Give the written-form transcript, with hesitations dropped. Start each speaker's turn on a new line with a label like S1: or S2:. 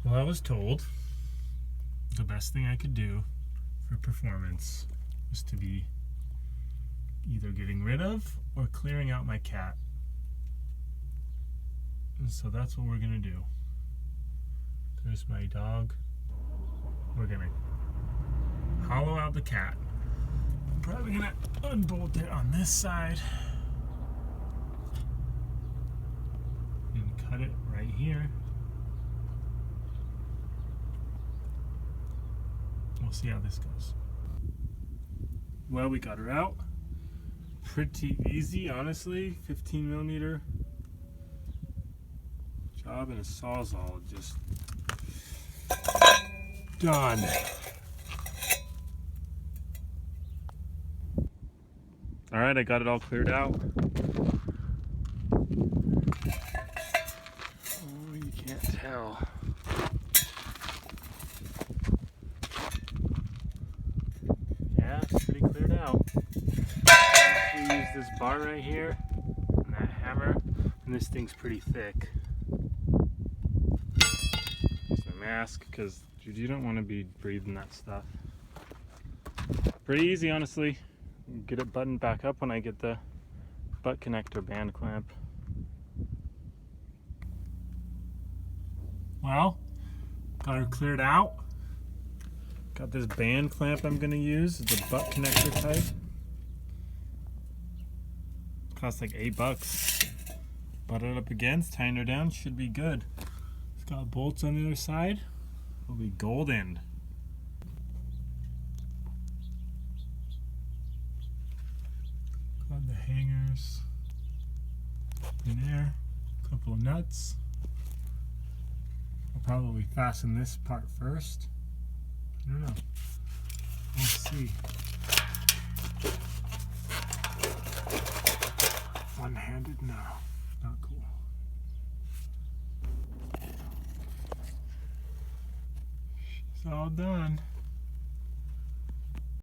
S1: Well, I was told the best thing I could do for performance was to be either getting rid of or clearing out my cat. And so that's what we're gonna do. There's my dog. We're gonna hollow out the cat. I'm probably gonna unbolt it on this side and cut it right here. We'll see how this goes. Well, we got her out. Pretty easy, honestly. 15 millimeter job, and a sawzall just done. All right, I got it all cleared out. Oh, you can't tell. Yeah, it's pretty cleared out. We use this bar right here and that hammer, and this thing's pretty thick. Use my mask because you don't want to be breathing that stuff. Pretty easy, honestly. Get it buttoned back up when I get the butt connector band clamp. Well, got her cleared out. Got this band clamp I'm gonna use. It's a butt connector type. Costs like $8. Butt it up against, tying her down, should be good. It's got bolts on the other side. It'll be golden. Got the hangers in there. A couple of nuts. I'll probably fasten this part first. I don't know. We'll see. One-handed? No. Not cool. It's all done.